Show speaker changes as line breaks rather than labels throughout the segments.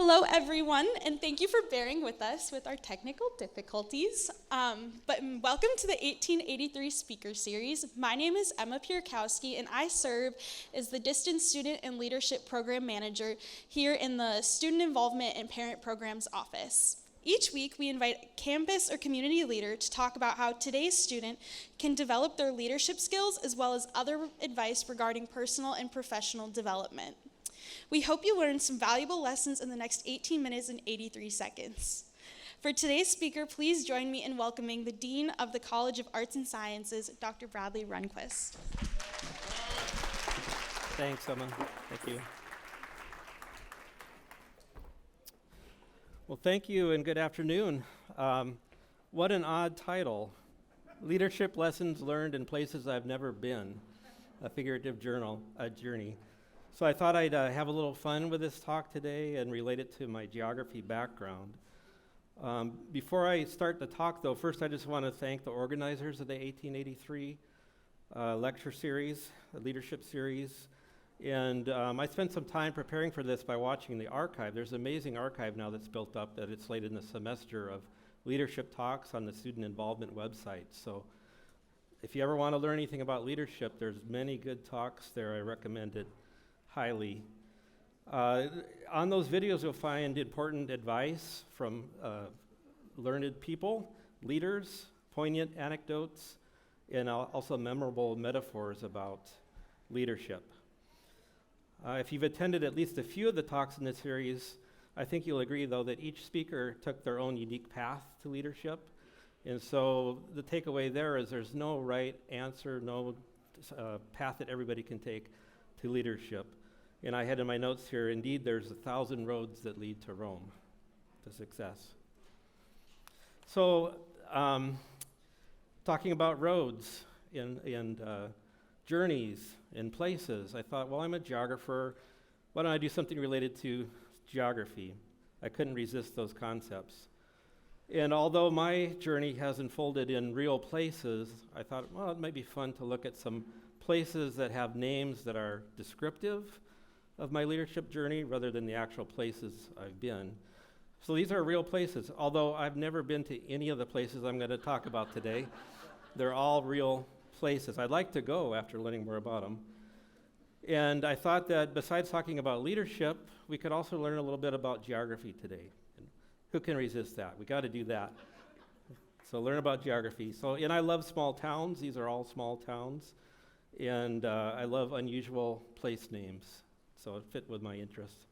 Hello, everyone, and thank you for bearing with us with our technical difficulties. But welcome to the 1883 Speaker Series. My name is Emma Pierkowski, and I serve as the Distance Student and Leadership Program Manager here in the Student Involvement and Parent Programs Office. Each week, we invite a campus or community leader to talk about how today's student can develop their leadership skills as well as other advice regarding personal and professional development. We hope you learn some valuable lessons in the next 18 minutes and 83 seconds. For today's speaker, please join me in welcoming the Dean of the College of Arts and Sciences, Dr. Bradley Rundquist.
Thanks, Emma. Thank you. Well, thank you and good afternoon. What an odd title. Leadership Lessons Learned in Places I've Never Been, a figurative journey. So I thought I'd have a little fun with this talk today and relate it to my geography background. Before I start the talk, though, first I just want to thank the organizers of the 1883 lecture series, the leadership series. And I spent some time preparing for this by watching the archive. There's an amazing archive now that's built up that it's slated in the semester of leadership talks on the student involvement website. So if you ever want to learn anything about leadership, there's many good talks there. I recommend it highly. On those videos, you'll find important advice from learned people, leaders, poignant anecdotes, and also memorable metaphors about leadership. If you've attended at least a few of the talks in this series, I think you'll agree, though, that each speaker took their own unique path to leadership. And so the takeaway there is there's no right answer, no path that everybody can take to leadership. And I had in my notes here, indeed, there's 1,000 roads that lead to Rome, to success. So, talking about roads and journeys and places, I thought, well, I'm a geographer. Why don't I do something related to geography? I couldn't resist those concepts. And although my journey has unfolded in real places, I thought, well, it might be fun to look at some places that have names that are descriptive of my leadership journey rather than the actual places I've been. So these are real places, although I've never been to any of the places I'm going to talk about today. They're all real places. I'd like to go after learning more about them. And I thought that besides talking about leadership, we could also learn a little bit about geography today. And who can resist that? We got to do that. So learn about geography. And I love small towns. These are all small towns. And I love unusual place names. So it fit with my interest.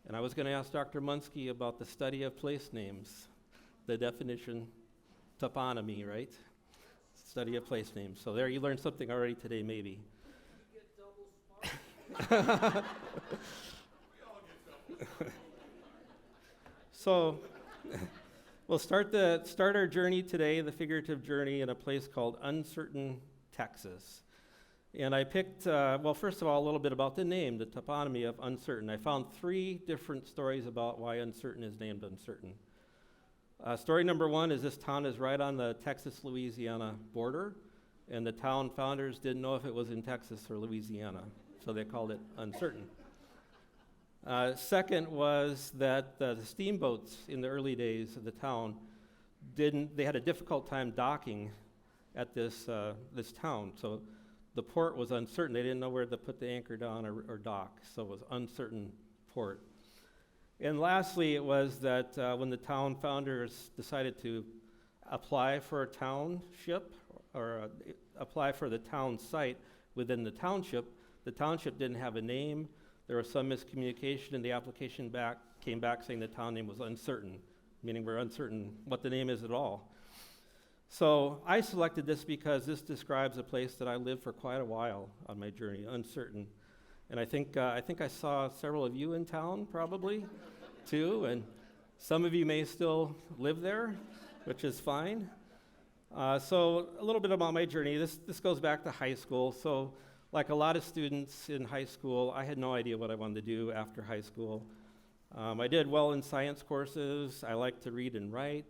And I was going to ask Dr. Munsky about the study of place names, the definition, toponymy, right? Study of place names. So there you learned something already today, maybe.
You get double smart. We all get double.
So we'll start our journey today, the figurative journey, in a place called Uncertain, Texas. And I picked, first of all, a little bit about the name, the toponymy of Uncertain. I found 3 different stories about why Uncertain is named Uncertain. Story number 1 is this town is right on the Texas-Louisiana border, and the town founders didn't know if it was in Texas or Louisiana, so they called it Uncertain. Second was that the steamboats in the early days of the town they had a difficult time docking at this town, so the port was uncertain. They didn't know where to put the anchor down or dock, so it was uncertain port. And lastly, it was that when the town founders decided to apply for a township or apply for the town site within the township didn't have a name. There was some miscommunication, and the application came back saying the town name was uncertain, meaning we're uncertain what the name is at all. So I selected this because this describes a place that I lived for quite a while on my journey, Uncertain. And I think I saw several of you in town, probably, too, and some of you may still live there, which is fine. So a little bit about my journey. This goes back to high school. So like a lot of students in high school, I had no idea what I wanted to do after high school. I did well in science courses. I liked to read and write.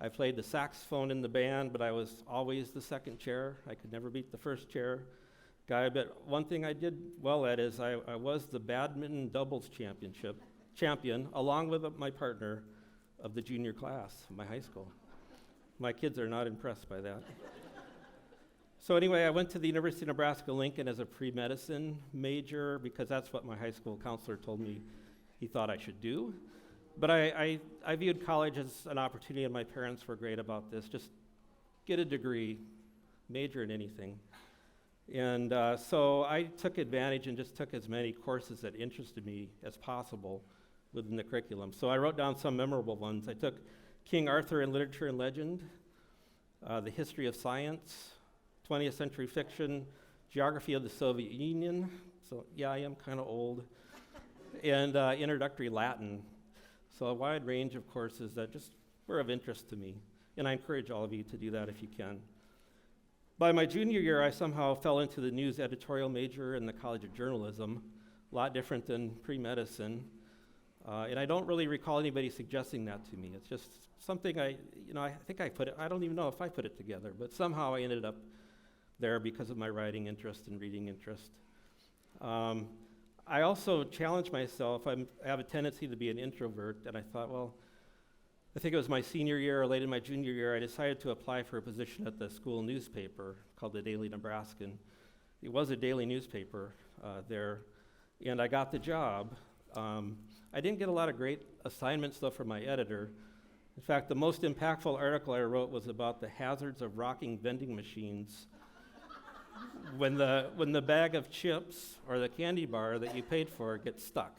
I played the saxophone in the band, but I was always the second chair. I could never beat the first chair guy. But one thing I did well at is I was the badminton doubles championship champion, along with my partner, of the junior class of my high school. My kids are not impressed by that. So anyway, I went to the University of Nebraska-Lincoln as a pre-medicine major because that's what my high school counselor told me he thought I should do. But I viewed college as an opportunity, and my parents were great about this. Just get a degree, major in anything. And so I took advantage and just took as many courses that interested me as possible within the curriculum. So I wrote down some memorable ones. I took King Arthur in Literature and Legend, the History of Science, 20th Century Fiction, Geography of the Soviet Union. So yeah, I am kind of old. And Introductory Latin. So a wide range of courses that just were of interest to me. And I encourage all of you to do that if you can. By my junior year, I somehow fell into the news editorial major in the College of Journalism, a lot different than pre-medicine. And I don't really recall anybody suggesting that to me. It's just something I think I don't even know if I put it together, but somehow I ended up there because of my writing interest and reading interest. I also challenged myself. I have a tendency to be an introvert, and I thought, well, I think it was my senior year or late in my junior year, I decided to apply for a position at the school newspaper called the Daily Nebraskan. It was a daily newspaper there, and I got the job. I didn't get a lot of great assignments, though, from my editor. In fact, the most impactful article I wrote was about the hazards of rocking vending machines when the bag of chips or the candy bar that you paid for gets stuck.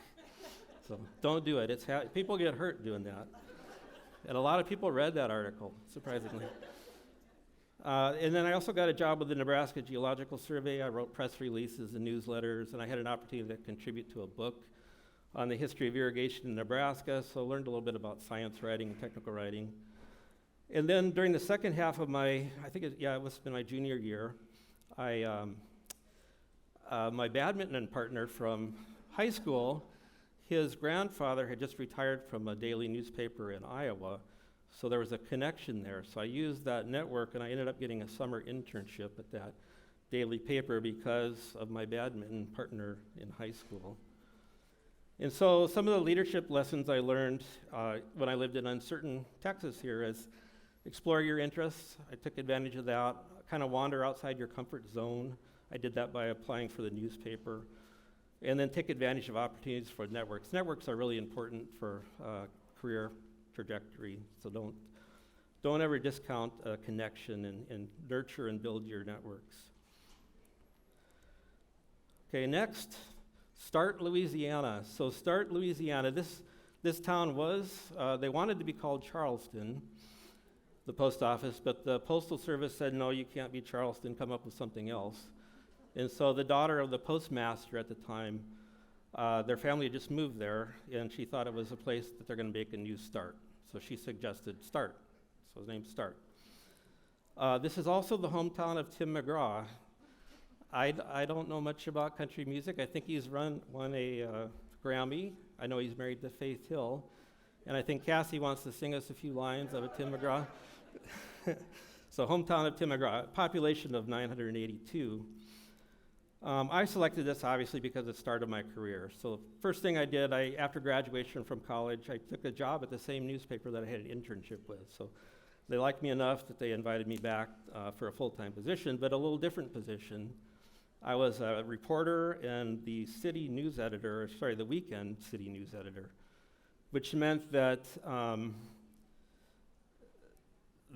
So don't do it. People get hurt doing that. And a lot of people read that article, surprisingly. And then I also got a job with the Nebraska Geological Survey. I wrote press releases and newsletters, and I had an opportunity to contribute to a book on the history of irrigation in Nebraska, so I learned a little bit about science writing and technical writing. And then during the second half of it must have been my junior year, my badminton partner from high school, his grandfather had just retired from a daily newspaper in Iowa, so there was a connection there. So I used that network, and I ended up getting a summer internship at that daily paper because of my badminton partner in high school. And so some of the leadership lessons I learned when I lived in uncertain Texas here is explore your interests. I took advantage of that. Kind of wander outside your comfort zone. I did that by applying for the newspaper. And then take advantage of opportunities for networks. Networks are really important for career trajectory, so don't ever discount a connection and nurture and build your networks. Okay, next, Start Louisiana. So Start Louisiana, this town they wanted to be called Charleston, the post office, but the Postal Service said, no, you can't be Charleston, come up with something else. And so the daughter of the postmaster at the time, their family had just moved there, and she thought it was a place that they're going to make a new start. So she suggested Start. So his name's Start. This is also the hometown of Tim McGraw. I don't know much about country music. I think he's won a Grammy. I know he's married to Faith Hill. And I think Cassie wants to sing us a few lines of a Tim McGraw. So hometown of Tim McGraw, population of 982. I selected this obviously because it started my career. So first thing I did, after graduation from college, I took a job at the same newspaper that I had an internship with. So they liked me enough that they invited me back for a full-time position, but a little different position. I was a reporter and the the weekend city news editor, which meant that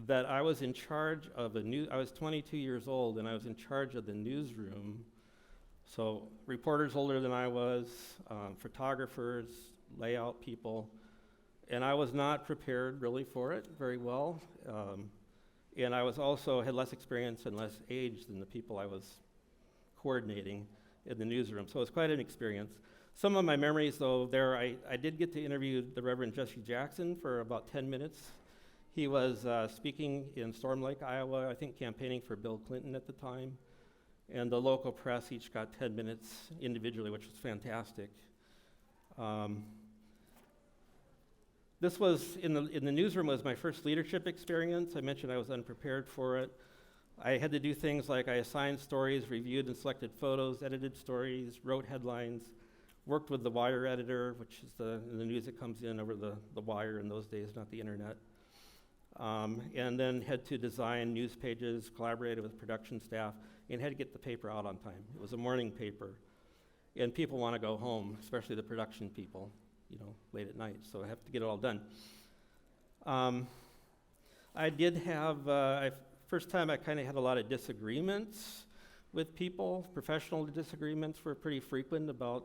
that I was in charge of I was 22 years old, and I was in charge of the newsroom. So reporters older than I was, photographers, layout people, and I was not prepared really for it very well. And I was also had less experience and less age than the people I was coordinating in the newsroom. So it was quite an experience. Some of my memories, though, there I did get to interview the Reverend Jesse Jackson for about 10 minutes. He was speaking in Storm Lake, Iowa, I think campaigning for Bill Clinton at the time. And the local press each got 10 minutes individually, which was fantastic. This was, in the newsroom, was my first leadership experience. I mentioned I was unprepared for it. I had to do things like I assigned stories, reviewed and selected photos, edited stories, wrote headlines, worked with the wire editor, which is the news that comes in over the wire in those days, not the internet. And then had to design news pages, collaborated with production staff, and had to get the paper out on time. It was a morning paper. And people want to go home, especially the production people, late at night, so I have to get it all done. I did have, first time I kind of had a lot of disagreements with people. Professional disagreements were pretty frequent about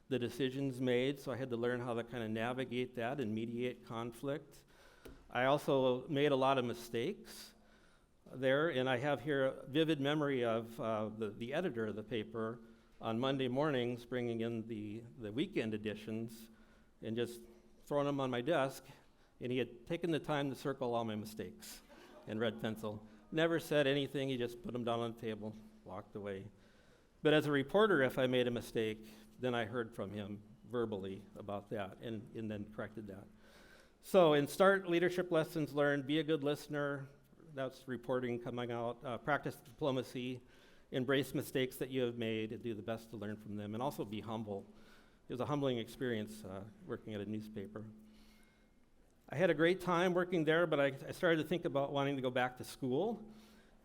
the decisions made, so I had to learn how to kind of navigate that and mediate conflict. I also made a lot of mistakes there, and I have here a vivid memory of the editor of the paper on Monday mornings bringing in the weekend editions and just throwing them on my desk, and he had taken the time to circle all my mistakes in red pencil. Never said anything, he just put them down on the table, walked away. But as a reporter, if I made a mistake, then I heard from him verbally about that and then corrected that. So in START, leadership lessons learned, be a good listener, that's reporting coming out, practice diplomacy, embrace mistakes that you have made and do the best to learn from them, and also be humble. It was a humbling experience working at a newspaper. I had a great time working there, but I started to think about wanting to go back to school.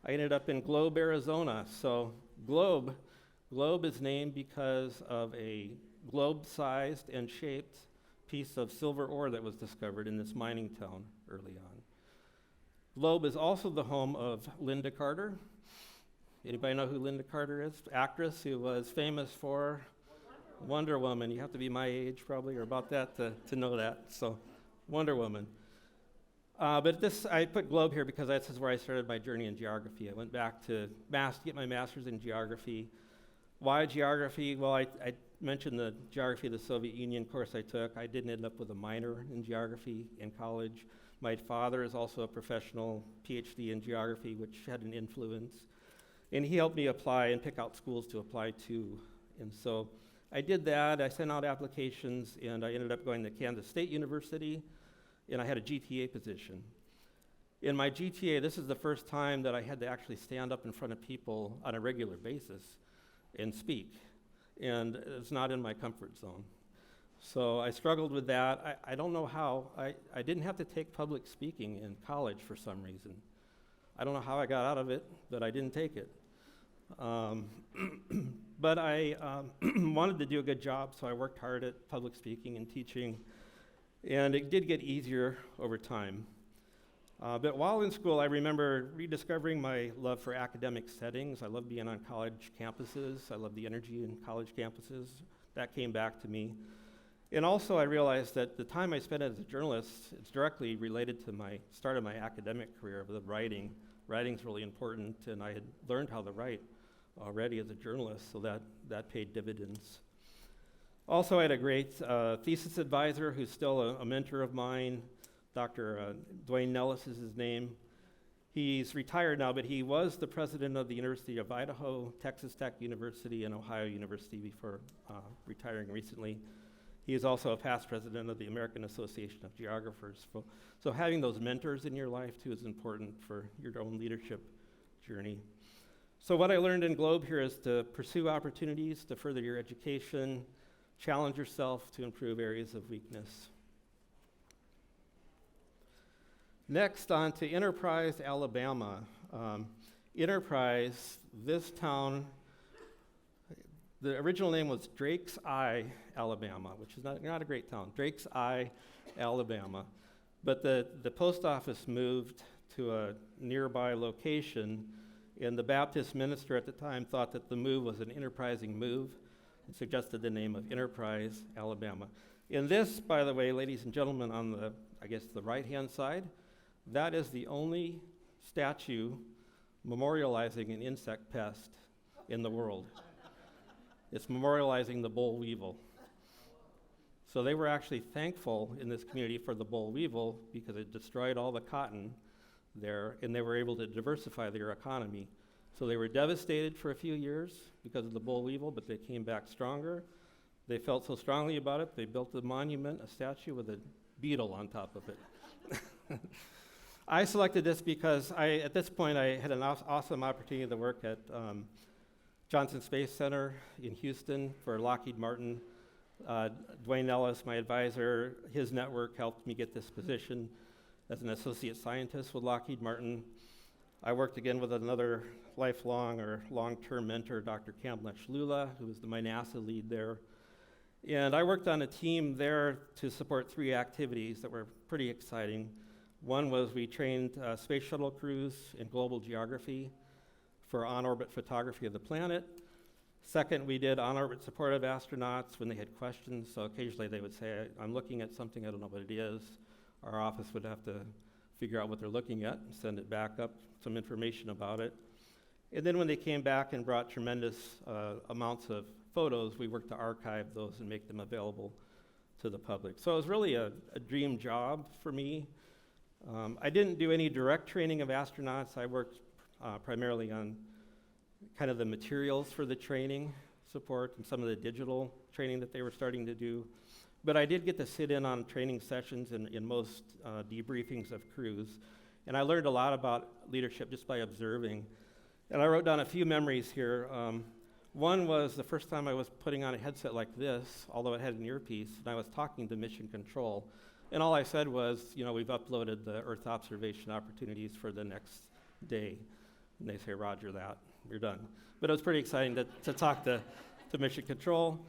I ended up in Globe, Arizona. So Globe is named because of a globe-sized and shaped piece of silver ore that was discovered in this mining town early on. Globe is also the home of Linda Carter. Anybody know who Linda Carter is? Actress who was famous for Wonder Woman. You have to be my age probably or about that to know that. So Wonder Woman. But I put Globe here because this is where I started my journey in geography. I went back to get my master's in geography. Why geography? Well, I mentioned the geography of the Soviet Union course I took. I didn't end up with a minor in geography in college. My father is also a professional PhD in geography, which had an influence. And he helped me apply and pick out schools to apply to. And so I did that. I sent out applications, and I ended up going to Kansas State University, and I had a GTA position. In my GTA, this is the first time that I had to actually stand up in front of people on a regular basis and speak. And it's not in my comfort zone. So I struggled with that. I don't know how. I didn't have to take public speaking in college for some reason. I don't know how I got out of it, but I didn't take it. But I wanted to do a good job, so I worked hard at public speaking and teaching, and it did get easier over time. But while in school, I remember rediscovering my love for academic settings. I love being on college campuses. I love the energy in college campuses. That came back to me. And also I realized that the time I spent as a journalist, it's directly related to my start of my academic career with writing. Writing's really important, and I had learned how to write already as a journalist, so that paid dividends. Also, I had a great thesis advisor who's still a mentor of mine. Dr. Dwayne Nellis is his name. He's retired now, but he was the president of the University of Idaho, Texas Tech University, and Ohio University before retiring recently. He is also a past president of the American Association of Geographers. So having those mentors in your life, too, is important for your own leadership journey. So what I learned in Globe here is to pursue opportunities to further your education, challenge yourself to improve areas of weakness. Next, on to Enterprise, Alabama. Enterprise, this town, the original name was Drake's Eye, Alabama, which is not a great town, Drake's Eye, Alabama. But the post office moved to a nearby location, and the Baptist minister at the time thought that the move was an enterprising move and suggested the name of Enterprise, Alabama. In this, by the way, ladies and gentlemen, on the right-hand side, that is the only statue memorializing an insect pest in the world. It's memorializing the boll weevil. So they were actually thankful in this community for the boll weevil because it destroyed all the cotton there, and they were able to diversify their economy. So they were devastated for a few years because of the boll weevil, but they came back stronger. They felt so strongly about it, they built a monument, a statue with a beetle on top of it. I selected this because at this point, I had an awesome opportunity to work at Johnson Space Center in Houston for Lockheed Martin. Uh, Dwayne Ellis, my advisor, his network helped me get this position as an associate scientist with Lockheed Martin. I worked again with another lifelong or long-term mentor, Dr. Kamlesh Lula, who was my NASA lead there. And I worked on a team there to support 3 activities that were pretty exciting. One was we trained space shuttle crews in global geography for on-orbit photography of the planet. Second, we did on-orbit support of astronauts when they had questions. So occasionally they would say, I'm looking at something, I don't know what it is. Our office would have to figure out what they're looking at and send it back up, some information about it. And then when they came back and brought tremendous amounts of photos, we worked to archive those and make them available to the public. So it was really a dream job for me. I didn't do any direct training of astronauts. I worked primarily on kind of the materials for the training support and some of the digital training that they were starting to do. But I did get to sit in on training sessions in most debriefings of crews. And I learned a lot about leadership just by observing. And I wrote down a few memories here. One was the first time I was putting on a headset like this, although it had an earpiece, and I was talking to Mission Control. And all I said was, we've uploaded the Earth observation opportunities for the next day. And they say, Roger that, you're done. But it was pretty exciting to talk to Mission Control.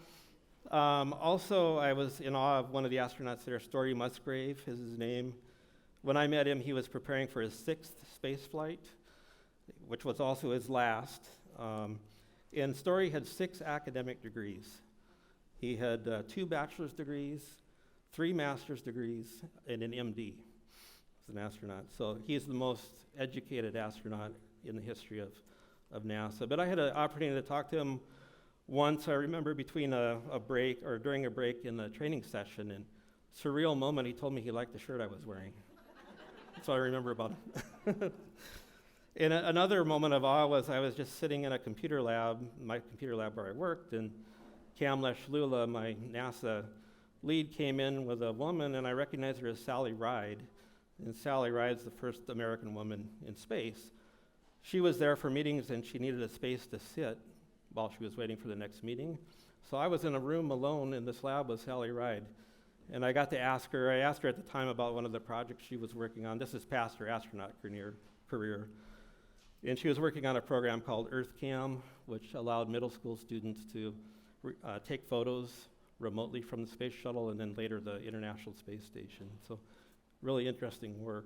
Also, I was in awe of one of the astronauts there, Story Musgrave is his name. When I met him, he was preparing for his 6th space flight, which was also his last. And Story had 6 academic degrees. He had 2 bachelor's degrees, 3 master's degrees, and an MD as an astronaut. So he's the most educated astronaut in the history of NASA. But I had an opportunity to talk to him once, I remember, between a break, or during a break in the training session, and surreal moment, he told me he liked the shirt I was wearing. That's all I remember about him. And another moment of awe was I was just sitting in a computer lab, my computer lab where I worked, and Kamlesh Lula, my NASA lead, came in with a woman, and I recognized her as Sally Ride. And Sally Ride's the first American woman in space. She was there for meetings, and she needed a space to sit while she was waiting for the next meeting. So I was in a room alone in this lab with Sally Ride. And I got to ask her, I asked her at the time about one of the projects she was working on. This is past her astronaut career. And she was working on a program called EarthCam, which allowed middle school students to take photos remotely from the space shuttle and then later the International Space Station. So really interesting work.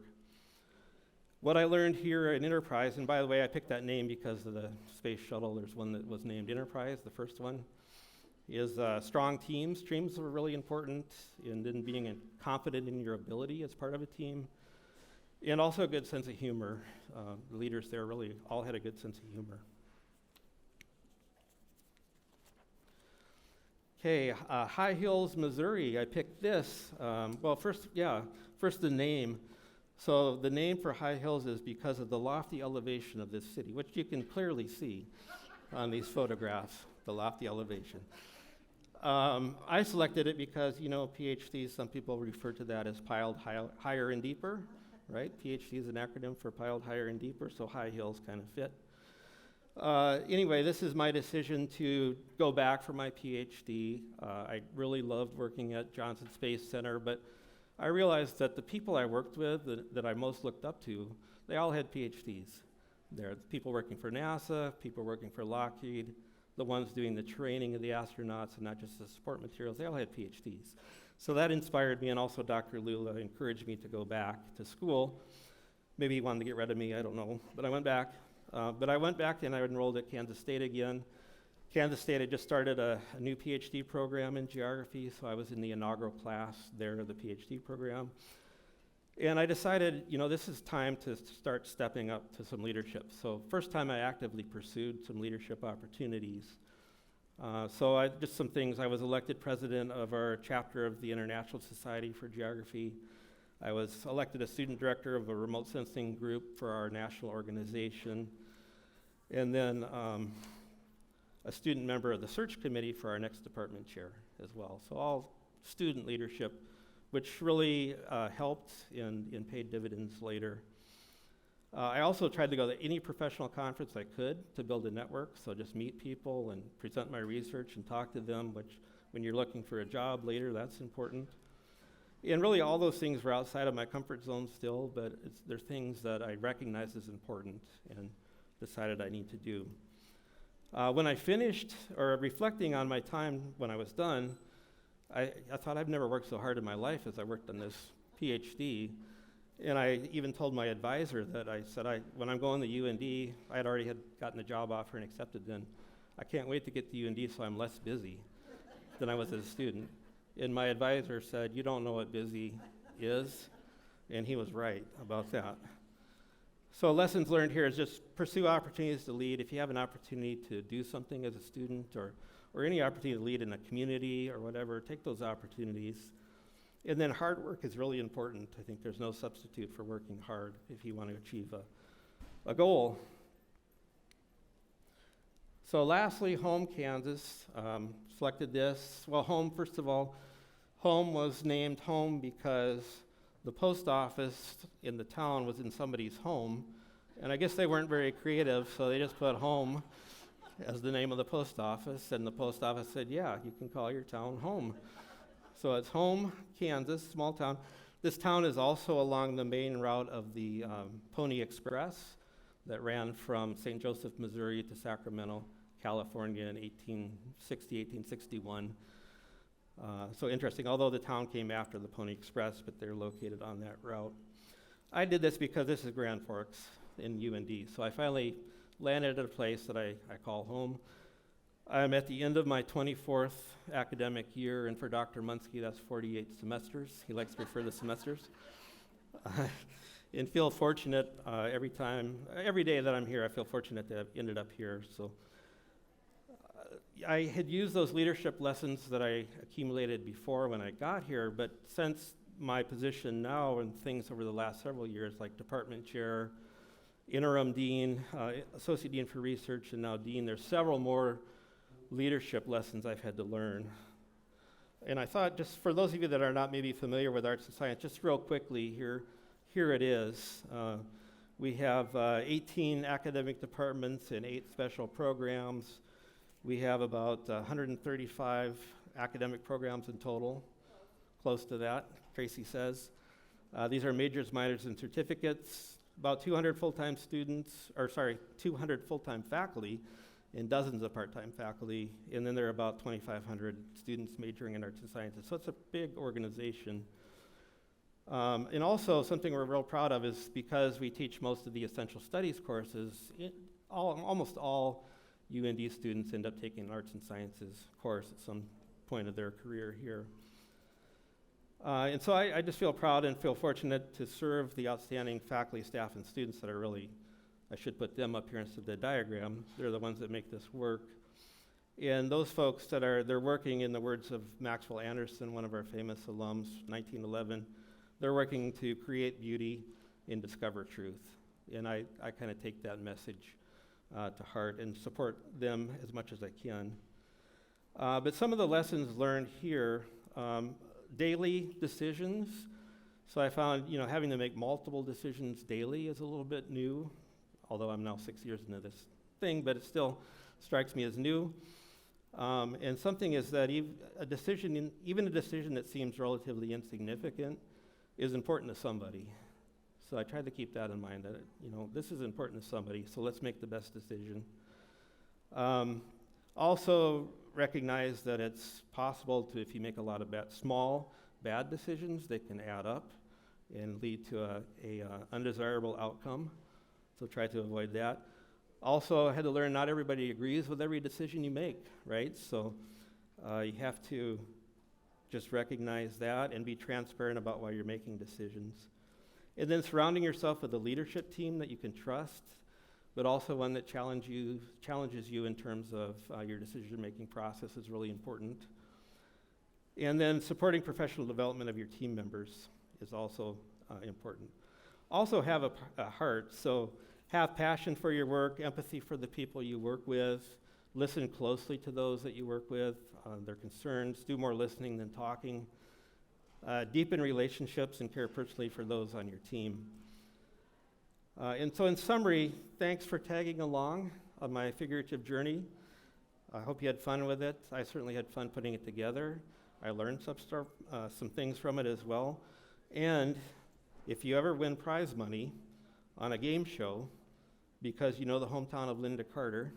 What I learned here in Enterprise, and by the way, I picked that name because of the space shuttle. There's one that was named Enterprise, the first one, is strong teams. Teams are really important in being confident in your ability as part of a team. And also a good sense of humor. The leaders there really all had a good sense of humor. Okay, High Hills, Missouri. I picked this. First the name. So the name for High Hills is because of the lofty elevation of this city, which you can clearly see on these photographs, the lofty elevation. I selected it because, PhDs, some people refer to that as piled higher and deeper. Right? PhD is an acronym for piled higher and deeper, so High Hills kind of fit. Anyway, this is my decision to go back for my PhD. I really loved working at Johnson Space Center, but I realized that the people I worked with that I most looked up to, they all had PhDs. There are people working for NASA, people working for Lockheed, the ones doing the training of the astronauts and not just the support materials, they all had PhDs. So that inspired me, and also Dr. Lula encouraged me to go back to school. Maybe he wanted to get rid of me, I don't know, but I went back. And I enrolled at Kansas State again. Kansas State had just started a new PhD program in geography, so I was in the inaugural class there of the PhD program. And I decided, this is time to start stepping up to some leadership. So first time I actively pursued some leadership opportunities. Just some things. I was elected president of our chapter of the International Society for Geography. I was elected a student director of a remote sensing group for our national organization. And then a student member of the search committee for our next department chair as well. So all student leadership, which really helped and paid dividends later. I also tried to go to any professional conference I could to build a network, so just meet people and present my research and talk to them, which when you're looking for a job later, that's important. And really all those things were outside of my comfort zone still, but they're things that I recognize as important and decided I need to do. When I finished, or reflecting on my time when I was done, I thought I've never worked so hard in my life as I worked on this PhD. And I even told my advisor that I said, when I'm going to UND, I had already gotten a job offer and accepted then. I can't wait to get to UND so I'm less busy than I was as a student. And my advisor said, you don't know what busy is. And he was right about that. So lessons learned here is just pursue opportunities to lead. If you have an opportunity to do something as a student or any opportunity to lead in a community or whatever, take those opportunities. And then hard work is really important. I think there's no substitute for working hard if you want to achieve a goal. So lastly, home, Kansas. Selected this. Well, home, first of all, home was named home because the post office in the town was in somebody's home. And I guess they weren't very creative, so they just put home as the name of the post office. And the post office said, yeah, you can call your town home. So it's home, Kansas, small town. This town is also along the main route of the Pony Express that ran from St. Joseph, Missouri to Sacramento, California in 1860, 1861. So interesting, although the town came after the Pony Express, but they're located on that route. I did this because this is Grand Forks in UND. So I finally landed at a place that I call home. I'm at the end of my 24th academic year, and for Dr. Munsky, that's 48 semesters. He likes to refer to semesters. And feel fortunate every day that I'm here, I feel fortunate to have ended up here. So I had used those leadership lessons that I accumulated before when I got here, but since my position now and things over the last several years, like department chair, interim dean, associate dean for research, and now dean, there's several more leadership lessons I've had to learn. And I thought, just for those of you that are not maybe familiar with arts and science, just real quickly, here it is. We have 18 academic departments and 8 special programs. We have about 135 academic programs in total, close to that, Tracy says. These are majors, minors, and certificates. About 200 full-time students, 200 full-time faculty, and dozens of part-time faculty, and then there are about 2,500 students majoring in arts and sciences. So it's a big organization. And also something we're real proud of is because we teach most of the essential studies courses, almost all UND students end up taking an arts and sciences course at some point of their career here. And so I just feel proud and feel fortunate to serve the outstanding faculty, staff, and students that are really, I should put them up here instead of the diagram. They're the ones that make this work. And those folks they're working, in the words of Maxwell Anderson, one of our famous alums, 1911, they're working to create beauty and discover truth. And I kind of take that message to heart and support them as much as I can. But some of the lessons learned here, daily decisions. So I found, having to make multiple decisions daily is a little bit new, although I'm now 6 years into this thing, but it still strikes me as new. And something is that even a decision that seems relatively insignificant is important to somebody. So I try to keep that in mind, that this is important to somebody, so let's make the best decision. Also recognize that it's possible to, if you make a lot of small bad decisions, they can add up and lead to a undesirable outcome. So try to avoid that. Also, I had to learn not everybody agrees with every decision you make, right? So you have to just recognize that and be transparent about why you're making decisions. And then surrounding yourself with a leadership team that you can trust, but also one that challenges you in terms of your decision-making process is really important. And then supporting professional development of your team members is also important. Also have a heart, so have passion for your work, empathy for the people you work with, listen closely to those that you work with, their concerns, do more listening than talking, deepen relationships and care personally for those on your team. And so in summary, thanks for tagging along on my figurative journey. I hope you had fun with it. I certainly had fun putting it together. I learned some things from it as well. And if you ever win prize money on a game show, because you know the hometown of Linda Carter,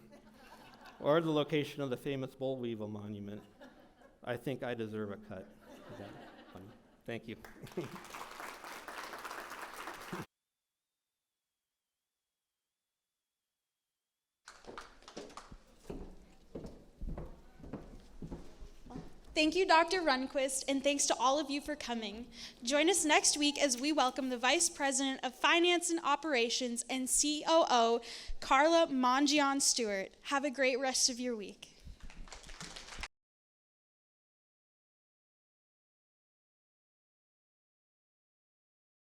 or the location of the famous boll weevil monument, I think I deserve a cut. Is that fun? Thank you.
Thank you, Dr. Rundquist, and thanks to all of you for coming. Join us next week as we welcome the Vice President of Finance and Operations and COO, Carla Mangion Stewart. Have a great rest of your week.